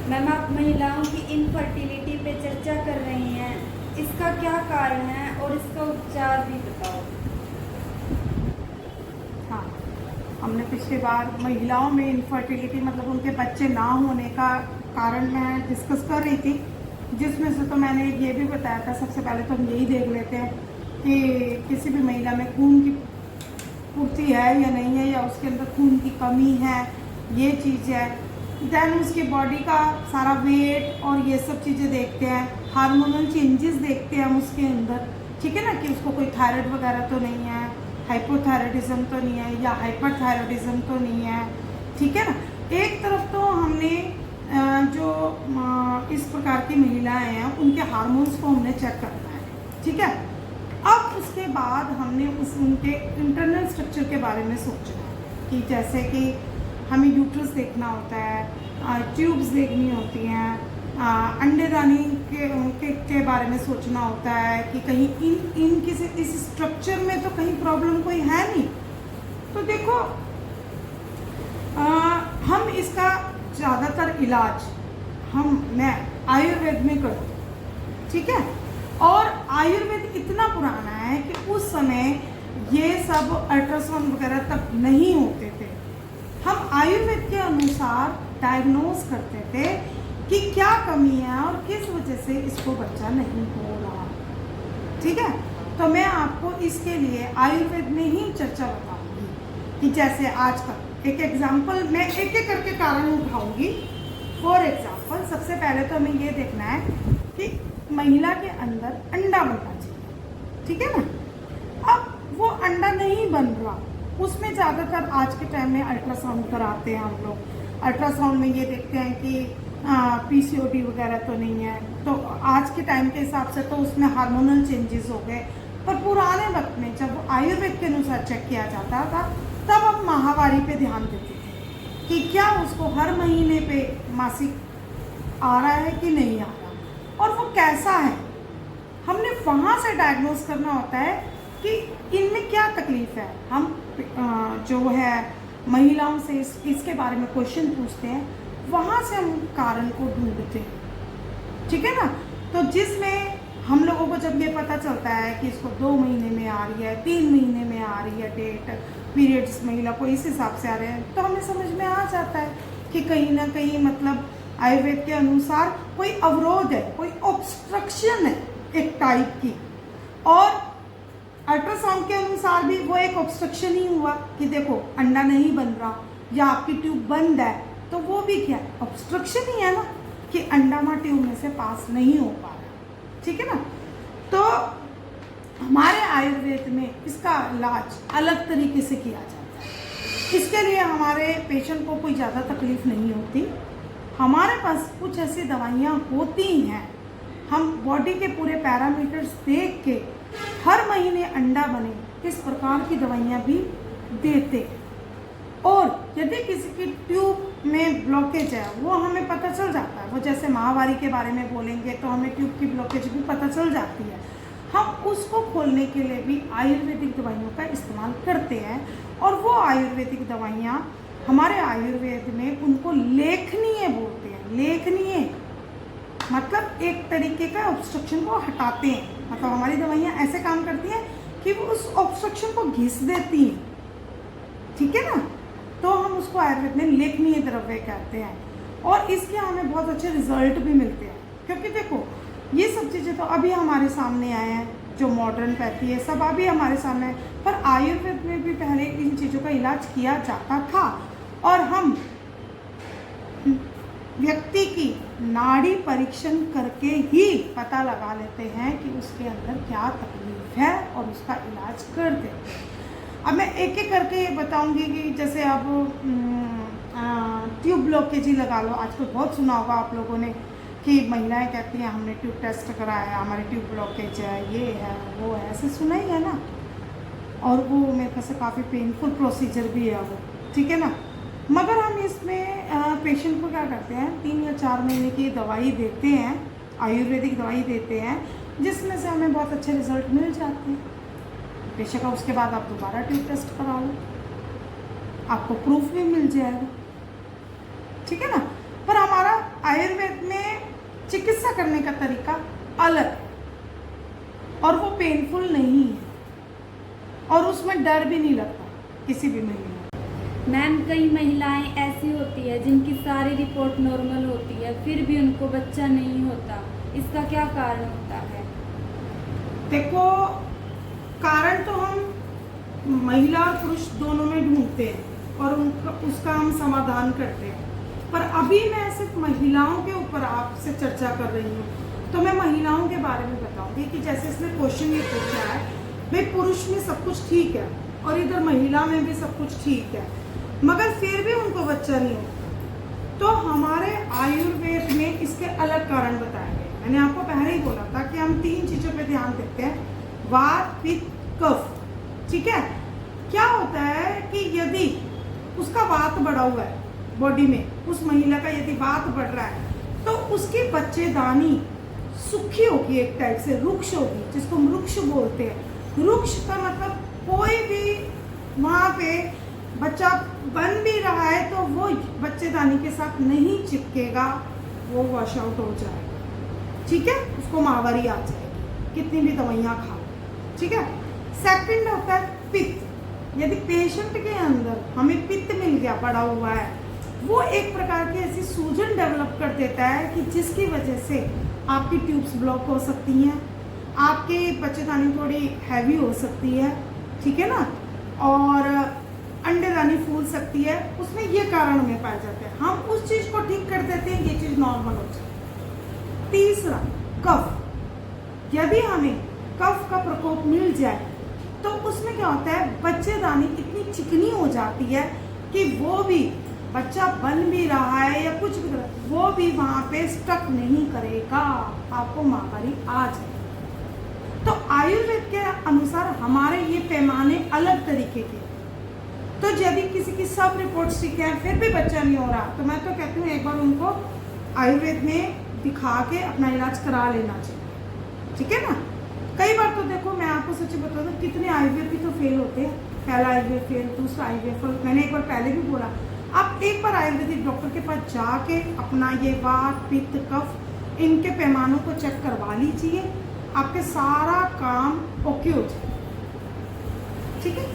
Ma'am, आप महिलाओं की इनफर्टिलिटी पे चर्चा कर रही हैं, इसका क्या कारण है और इसका उपचार भी बताओ। हाँ, हमने पिछली बार महिलाओं में इनफर्टिलिटी मतलब उनके बच्चे ना होने का कारण मैं डिस्कस कर रही थी, जिसमें से तो मैंने ये भी बताया था। सबसे पहले तो हम यही देख लेते हैं कि किसी भी महिला में खून की पूर्ति है या नहीं है, या उसके अंदर खून की कमी है, ये चीज़ है। देन उसकी बॉडी का सारा वेट और ये सब चीज़ें देखते हैं। हार्मोनल चेंजेस देखते हैं हम उसके अंदर, ठीक है ना, कि उसको कोई थायराइड वगैरह तो नहीं है, हाइपोथायराइडिज्म तो नहीं है, या हाइपरथायराइडिज्म तो नहीं है, ठीक है ना। एक तरफ तो हमने जो इस प्रकार की महिलाएं हैं उनके हार्मोन्स को हमने चेक करना है, ठीक है। अब उसके बाद हमने उनके इंटरनल स्ट्रक्चर के बारे में सोचना है कि जैसे कि हमें यूट्रस देखना होता है, ट्यूब्स देखनी होती हैं, अंडेदानी के बारे में सोचना होता है कि कहीं इन किसी इस स्ट्रक्चर में तो कहीं प्रॉब्लम कोई है नहीं। तो देखो, हम इसका ज़्यादातर इलाज मैं आयुर्वेद में करती हूँ, ठीक है। और आयुर्वेद इतना पुराना है कि उस समय ये सब अल्ट्रासाउंड वगैरह तक नहीं होते थे। हम आयुर्वेद के अनुसार डायग्नोज करते थे कि क्या कमी है और किस वजह से इसको बच्चा नहीं हो रहा, ठीक है। तो मैं आपको इसके लिए आयुर्वेद में ही चर्चा बताऊंगी कि जैसे आजकल एक एग्जाम्पल मैं एक एक करके कारण उठाऊंगी। फॉर एग्जाम्पल, सबसे पहले तो हमें ये देखना है कि महिला के अंदर अंडा बनना चाहिए, ठीक है ना। अब वो अंडा नहीं बन रहा, उसमें ज़्यादातर आज के टाइम में अल्ट्रासाउंड कराते हैं हम लोग। अल्ट्रासाउंड में ये देखते हैं कि पीसीओडी वगैरह तो नहीं है। तो आज के टाइम के हिसाब से तो उसमें हार्मोनल चेंजेस हो गए, पर पुराने वक्त में जब आयुर्वेद के अनुसार चेक किया जाता था तब हम माहवारी पे ध्यान देते थे कि क्या उसको हर महीने पे मासिक आ रहा है कि नहीं आ रहा, और वो कैसा है। हमने वहाँ से डायग्नोज करना होता है कि इनमें क्या तकलीफ है। हम जो है महिलाओं से इसके बारे में क्वेश्चन पूछते हैं, वहाँ से हम कारण को ढूंढते हैं, ठीक है ना। तो जिसमें हम लोगों को जब ये पता चलता है कि इसको 2 महीने में आ रही है, 3 महीने में आ रही है डेट, पीरियड्स महिला को इस हिसाब से आ रहे हैं, तो हमें समझ में आ जाता है कि कहीं ना कहीं मतलब आयुर्वेद के अनुसार कोई अवरोध है, कोई ऑब्स्ट्रक्शन है एक टाइप की। और अल्ट्रासाउंड के अनुसार भी वो एक ऑब्स्ट्रक्शन ही हुआ कि देखो अंडा नहीं बन रहा या आपकी ट्यूब बंद है, तो वो भी क्या है, ऑब्स्ट्रक्शन ही है ना, कि अंडा मां ट्यूब में से पास नहीं हो पा रहा, ठीक है ना। तो हमारे आयुर्वेद में इसका इलाज अलग तरीके से किया जाता है। इसके लिए हमारे पेशेंट को कोई ज़्यादा तकलीफ नहीं होती। हमारे पास कुछ ऐसी दवाइयाँ होती हैं, हम बॉडी के पूरे पैरामीटर्स देख के हर महीने अंडा बने इस प्रकार की दवाइयाँ भी देते हैं। और यदि किसी की ट्यूब में ब्लॉकेज है वो हमें पता चल जाता है। वो जैसे माहवारी के बारे में बोलेंगे तो हमें ट्यूब की ब्लॉकेज भी पता चल जाती है। हम उसको खोलने के लिए भी आयुर्वेदिक दवाइयों का इस्तेमाल करते हैं। और वो आयुर्वेदिक दवाइयाँ हमारे आयुर्वेद में उनको लेखनीय बोलते हैं। लेखनीय मतलब एक तरीके का ऑब्स्ट्रक्शन को हटाते हैं। मतलब हमारी दवाइयाँ ऐसे काम करती हैं कि वो उस ऑब्स्ट्रक्शन को घिस देती हैं, ठीक है ना। तो हम उसको आयुर्वेद में लेखनीय द्रव्य कहते हैं। और इसके हमें बहुत अच्छे रिजल्ट भी मिलते हैं, क्योंकि देखो ये सब चीज़ें तो अभी हमारे सामने आए हैं, जो मॉडर्नपैथी है सब अभी हमारे सामने है, पर आयुर्वेद में भी पहले इन चीज़ों का इलाज किया जाता था। और हम व्यक्ति की नाड़ी परीक्षण करके ही पता लगा लेते हैं कि उसके अंदर क्या तकलीफ है और उसका इलाज कर देते हैं। अब मैं एक एक करके ये बताऊंगी कि जैसे अब ट्यूब ब्लॉकेज ही लगा लो। आजकल बहुत सुना होगा आप लोगों ने कि महिलाएं कहती हैं हमने ट्यूब टेस्ट कराया, हमारी ट्यूब ब्लॉकेज है, ये है वो है, ऐसे सुना ही है ना। और वो मेरे ख्याल से काफ़ी पेनफुल प्रोसीजर भी है वो, ठीक है ना। मगर हम इसमें पेशेंट को क्या करते हैं, 3 या 4 महीने की दवाई देते हैं, आयुर्वेदिक दवाई देते हैं, जिसमें से हमें बहुत अच्छे रिजल्ट मिल जाते हैं। बेशक उसके बाद आप दोबारा ट्यूब टेस्ट करा लो, आपको प्रूफ भी मिल जाएगा, ठीक है ना। पर हमारा आयुर्वेद करने का तरीका अलग है और वो पेनफुल नहीं है और उसमें डर भी नहीं लगता किसी भी महिला। मैम कई महिलाएं ऐसी होती है जिनकी सारी रिपोर्ट नॉर्मल होती है फिर भी उनको बच्चा नहीं होता, इसका क्या कारण होता है? देखो, कारण तो हम महिला और पुरुष दोनों में ढूंढते हैं और उसका हम समाधान करते हैं, पर अभी मैं सिर्फ महिलाओं के ऊपर आपसे चर्चा कर रही हूँ। तो मैं महिलाओं के बारे में बताऊंगी कि जैसे इसने क्वेश्चन ये पूछा है, भाई पुरुष में सब कुछ ठीक है और इधर महिला में भी सब कुछ ठीक है, मगर फिर भी उनको बच्चा नहीं होता। तो हमारे आयुर्वेद में इसके अलग कारण बताए गए। मैंने आपको पहले ही बोला था कि हम 3 चीज़ों पे ध्यान देते हैं, वात, पित्त, कफ। ठीक है, क्या होता है कि यदि उसका वात बढ़ा हुआ है बॉडी में, उस महिला का यदि वात बढ़ रहा है तो उसकी बच्चेदानी सूखी होगी, एक टाइप से रुक्ष होगी, जिसको हम रुक्ष बोलते हैं। रुक्ष का मतलब कोई भी वहाँ पे बच्चा बन भी रहा है तो वो बच्चेदानी के साथ नहीं चिपकेगा, वो वॉश आउट हो जाएगा। ठीक है, उसको माहवारी आ जाएगी कितनी भी दवाइयाँ खाओ। ठीक है, सेकंड होता है पित्त। यदि पेशेंट के अंदर हमें पित्त मिल गया पड़ा हुआ है, वो एक प्रकार की ऐसी सूजन डेवलप कर देता है कि जिसकी वजह से आपकी ट्यूब्स ब्लॉक हो सकती हैं, आपकी बच्चेदानी थोड़ी हैवी हो सकती है, ठीक है ना, और अंडेदानी फूल सकती है। उसमें ये कारण हमें पाए जाते हैं। हम उस चीज़ को ठीक कर देते हैं, ये चीज़ नॉर्मल हो जाती है। तीसरा, कफ। यदि हमें कफ का प्रकोप मिल जाए तो उसमें क्या होता है, बच्चेदानी इतनी चिकनी हो जाती है कि वो भी बच्चा बन भी रहा है या कुछ भी कर रहा है, वो भी वहाँ पे स्टक नहीं करेगा, आपको माहवारी आ जाए। तो आयुर्वेद के अनुसार हमारे ये पैमाने अलग तरीके के। तो यदि किसी की सब रिपोर्ट्स ठीक है फिर भी बच्चा नहीं हो रहा, तो मैं तो कहती हूँ एक बार उनको आयुर्वेद में दिखा के अपना इलाज करा लेना चाहिए। ठीक है ना, कई बार तो देखो, मैं आपको सच्ची बता दूँ, कितने आयुर्वेद भी तो फेल होते हैं। पहला आयुर्वेद फेल, दूसरा आयुर्वेद फेल। मैंने एक बार पहले भी बोला, आप एक बार आयुर्वेदिक डॉक्टर के पास जाके अपना ये वात, पित्त, कफ, इनके पैमानों को चेक करवा लीजिए, आपके सारा काम ओके हो जाए। ठीक है।